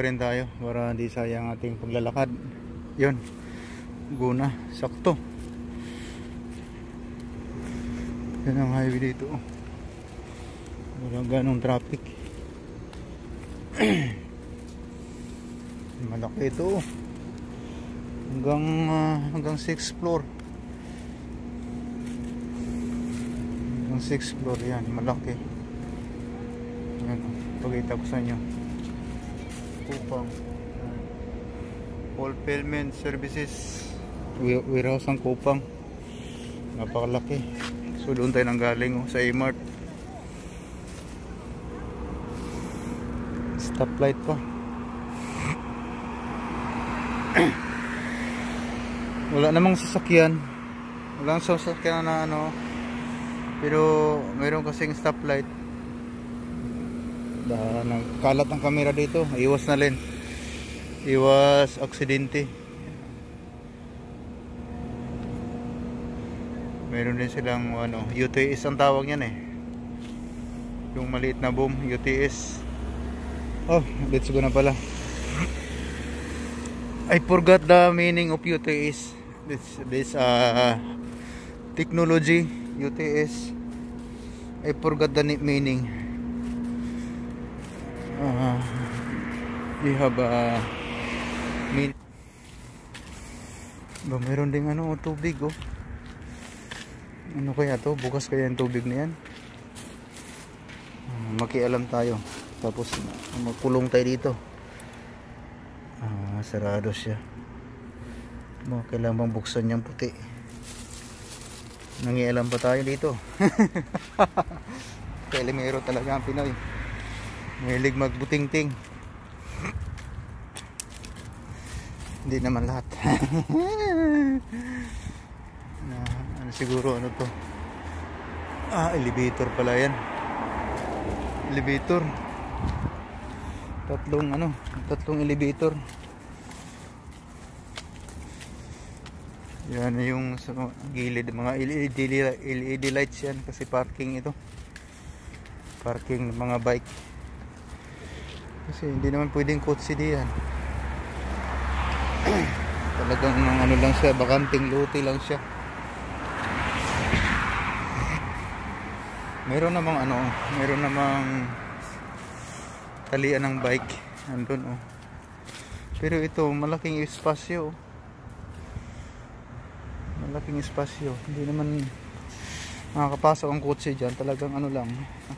rin tayo para hindi sayang ating paglalakad. Yun, guna, sakto. Yan ang highway dito. Walang ganong traffic. Malaki ito. Hanggang 6th floor. Hanggang 6th floor yan, malaki. Yan, pagkita ko sa inyo. Kupang fulfillment services, warehouse ng Kupang. Napakalaki. So doon tayo nang galing sa A-Mart. Stoplight pa. Wala namang sasakyan. Walang sasakyan na ano. Pero mayroon kasing stoplight. Nagkalat ang camera dito. Iwas na rin. Iwas aksidente. Meron din silang ano, UTS ang tawag niyan eh. Yung maliit na boom, UTS. Oh, let's go na pala. I forgot the meaning of UTS. This technology, UTS. I forgot the meaning. We have meaning. Ba, meron ding ano, tubig oh. Ano kaya to? Bukas kaya yung tubig na yan? Makialam tayo. Tapos magkulong tayo dito. Sarado siya. Kailangan bang buksan niyang puti? Nangialam pa tayo dito. Kalimero talaga ang Pinoy. Mahilig magbuting-ting. Hindi naman lahat. Siguro ano to, elevator pala yan. Elevator. Tatlong elevator. Yan yung sa gilid, mga LED lights yan kasi parking ito. Parking ng mga bike. Kasi hindi naman pwedeng kotse diyan. Talagang ano lang siya, bakanting lote lang siya. Meron namang talian ng bike andun oh. Pero ito malaking espasyo. Malaking espasyo. Hindi naman makakapasok ang kotse diyan. Talagang ano lang,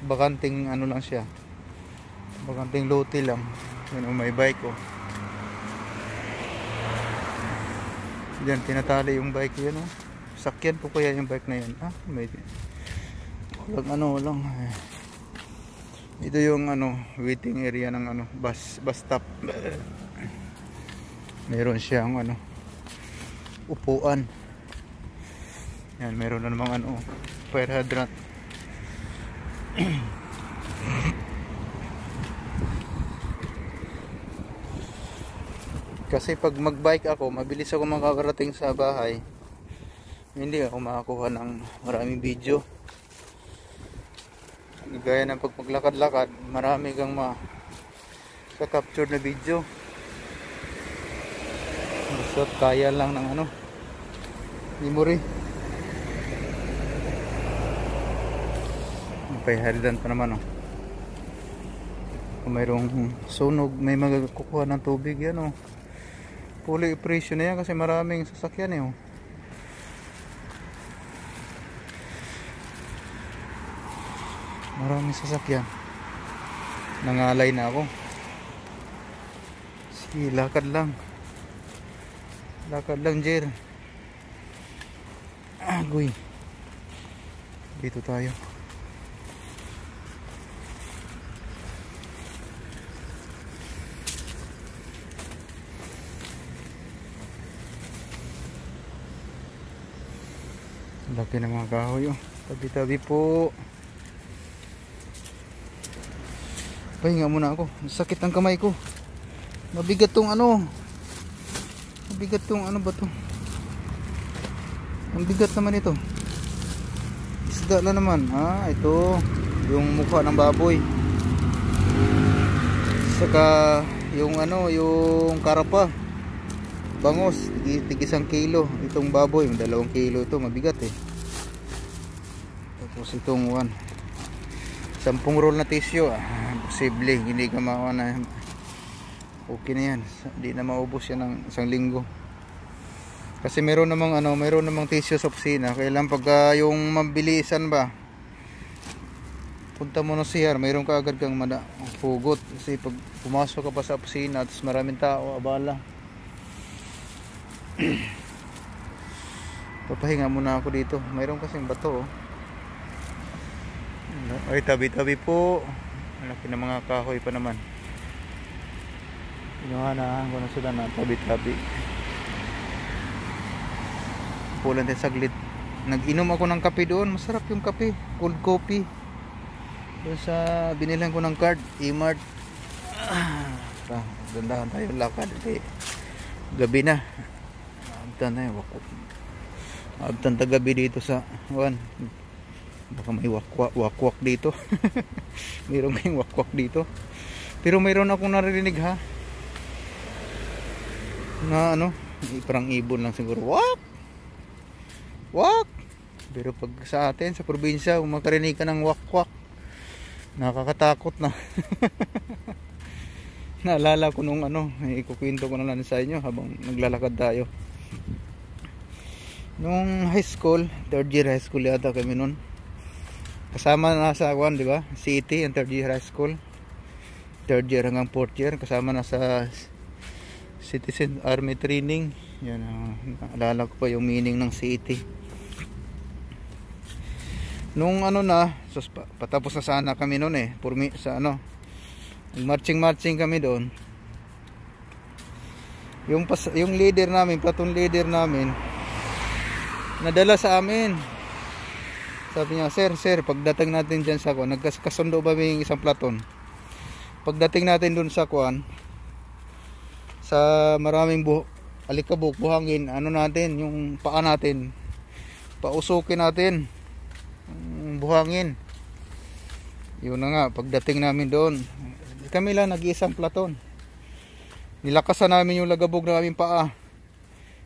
bakanting ano lang siya. Bakanting lote lang. Yan oh, may bike oh. Diyan tinatali yung bike yan oh. Sakyan po kaya yung bike na yan. May lang. Ito yung waiting area ng bus stop. Meron siyang upuan. Yan, meron na namang fire hydrant. Kasi pag magbike ako, mabilis ako makakarating sa bahay. Hindi ako makakuha ng maraming video. Gaya ng pag maglakad-lakad, marami kang sa-capture na video. So, kaya lang ng memory. Paharidan pa naman Kung mayroong sunog, may magkukuha ng tubig yan Fully operation na yan kasi maraming sasakyan Maraming sasakyan. Nangalay na ako. Sige, lakad lang. Lakad lang, Jer. Agoy. Dito tayo. Laki ng mga kahoy Tabi-tabi po. Pahinga muna ako. Sakit ang kamay ko. Mabigat tong Mabigat tong ba to? Ang bigat naman ito. Isda na naman. Ito. Yung mukha ng baboy. Saka yung ano, yung karapa. Bangos, tig 1 kilo. Itong baboy, 2 kilo ito, mabigat eh. Tapos itong 10 roll na tissue, posible hindi ka makawa na. Okay na yan, hindi na maubos yan ng 1 linggo. Kasi meron namang tissue sa opisina. Kailan pagka yung mabilisan ba, punta mo na siya, mayroon ka agad kang pugot. Kasi pag pumasok ka pa sa opisina at maraming tao, abala. Papahinga muna ako dito. Mayroon kasing bato Ay, tabi-tabi po. Malaki na mga kahoy pa naman. Pinuhanahan ko na sila na tabi-tabi. Pulan din saglit. Nag-inom ako ng kape doon. Masarap yung kape, cold coffee. Doon sa binilan ko ng card, E-Mart. Gandahan tayo lakad. Gabi na. Abtan tayo. Abtan gabi dito sa baka may wakwak dito. Mayroon kayong wakwak dito. Pero mayroon akong narinig na parang ibon lang siguro. Wak. Pero pag sa atin sa probinsya, kung makarinig ka ng wakwak, nakakatakot na. Naalala ko nung ikukwento ko na lang sa inyo habang naglalakad tayo. Nung high school, 3rd year high school yata kami nun. Kasama na sa di ba? City, ang 3rd year high school. 3rd year hanggang 4th year, kasama na sa Citizen Army Training. Yan, naalala ko pa yung meaning ng city. Nung patapos na sana kami noon marching kami doon. Yung leader namin, platoon leader namin, nadala sa amin. Sabi niya, sir, pagdating natin dyan sa kuwan, nagkasundo ba yung isang platoon? Pagdating natin doon sa kuwan, sa maraming alikabok, buhangin, natin, yung paa natin, pausukin natin, buhangin. Yun na nga, pagdating namin doon, kami lang nag-iisang platon. Nilakasan namin yung lagabog ng aming paa.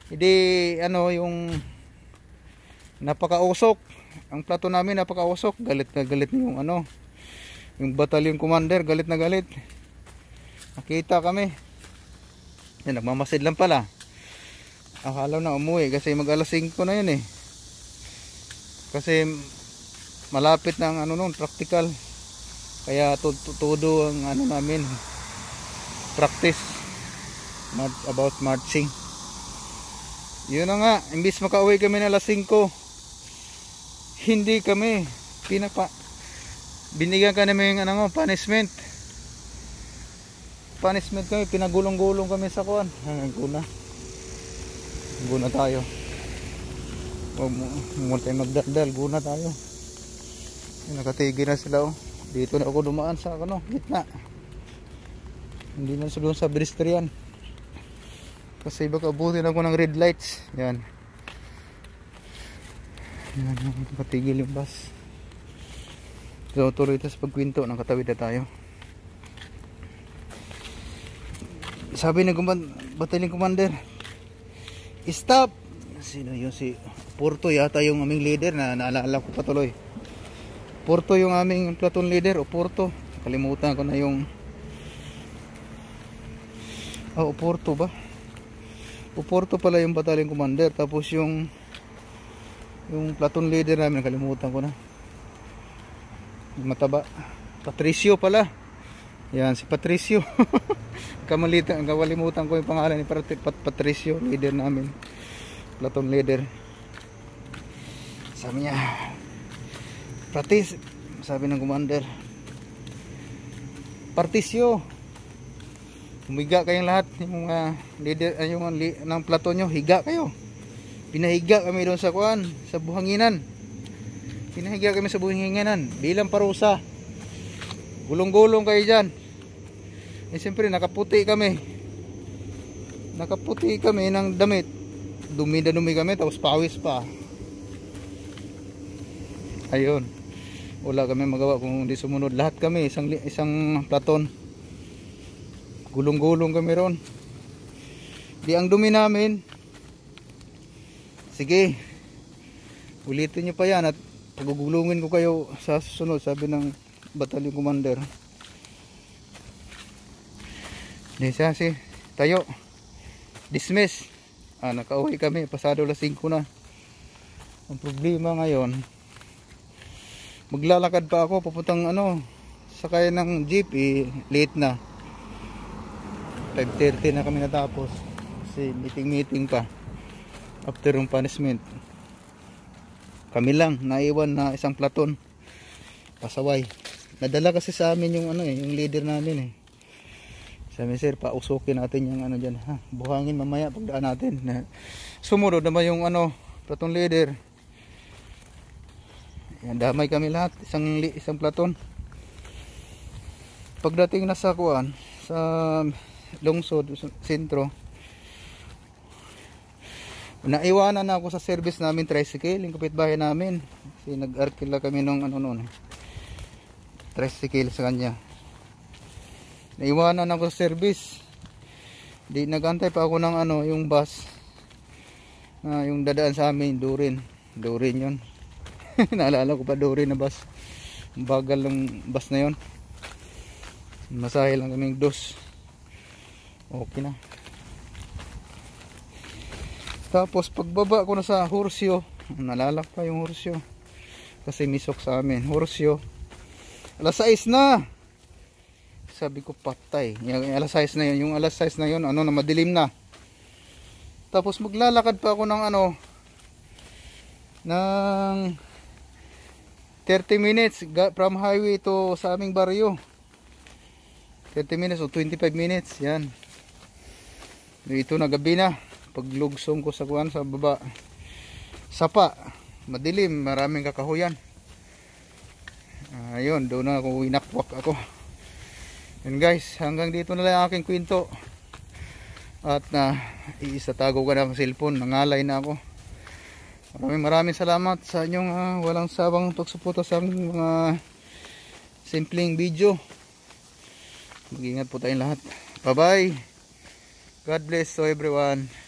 Hindi yung napakausok. Ang platon namin napakausok. Galit na galit yung yung battalion commander, galit na galit. Nakita kami. Yan, nagmamasid lang pala. Akala na umuwi kasi mag alas 5 na yun eh. Kasi malapit na ang practical. Kaya todo ang namin practice about marching. Yun na nga, imbis makauwi kami na alas 5, hindi kami binigyan ka namin yung punishment kami, pinagulong-gulong kami sa kuwan. Guna tayo, huwag mo tayo magdaldal, guna tayo. Nakatigil na sila dito na ako dumaan sa gitna. Hindi na doon sa pedestrian kasi baka abutin ako ng red lights. Yan, nakatigil yung bus. So tuloy tas pagkwento, nakatawid na tayo. Sabi ng battalion commander, stop. Sino yun? Si Porto yata yung aming leader na naalala ko patuloy. Porto yung aming platoon leader, o Porto. Kalimutan ko na yung Porto ba? Porto pala yung battalion commander. Tapos yung platoon leader namin, kalimutan ko na. Mataba. Patricio pala. Yan, si Patricio. Kalimutan ko yung pangalan ni Patricio, leader namin. Platoon leader. Sabi niya, sabi ng commander, Patricio, humiga kayong lahat, yung leader, ng platon nyo, higa kayo. Pinahiga kami doon sa kuan, sa buhanginan. Pinahiga kami sa buhanginan bilang parusa. Gulong-gulong kayo dyan. Siyempre nakaputi kami ng damit. Dumi kami, tapos pawis pa. Ayun, wala kami magawa kung hindi sumunod. Lahat kami, isang platon. Gulong-gulong kami ron. Di ang dumi namin. Sige, ulitin nyo pa yan at pagugulungin ko kayo sa susunod, sabi ng battalion commander. Di siya, tayo, dismiss. Nakauwi kami, pasado alas 5 na. Ang problema ngayon, maglalakad pa ako papuntang sakay ng jeep, late na. 5:30 na kami natapos kasi meeting pa after yung punishment. Kami lang naiwan na isang platon pasaway. Nadala kasi sa amin yung yung leader namin sabi, sir, pausukin natin yung dyan, buhangin mamaya pagdaan natin. Sumunod naman yung platon leader. Yan, damay kami lahat, isang platon. Pagdating na sa kuan, sa lungsod, sentro, naiwanan na ako sa service namin tricycle, yung kapitbahay namin, kasi nag-arkila kami nung tricycle sa kanya. Naiwanan ako sa service, di nagantay pa ako ng yung bus yung dadaan sa amin, Durin yun. Naalala ko pa, Durin na bus, bagal ng bus na yun. Masahe lang kaming dos. Okay na. Tapos pagbaba ko na sa Hursyo, nalalak pa yung Hursyo kasi misok sa amin. Hursyo, alas 6 na. Sabi ko, patay. Yung alas 6 na yun, na madilim na. Tapos maglalakad pa ako ng ng 30 minutes from highway to sa aming baryo. 30 minutes o 25 minutes, yan. Ito na, gabi na. Paglugsong ko sa sa baba, sapa, madilim, maraming kakahuyan. Ayun, doon na ako, winakwak ako. And guys, hanggang dito na lang ang aking kwento. At iisatago ka na ang cellphone, nangalay na ako. Maraming salamat sa inyong walang sabang pagsuporta sa aming mga simpleng video. Mag-ingat po tayong lahat. Bye bye. God bless to everyone.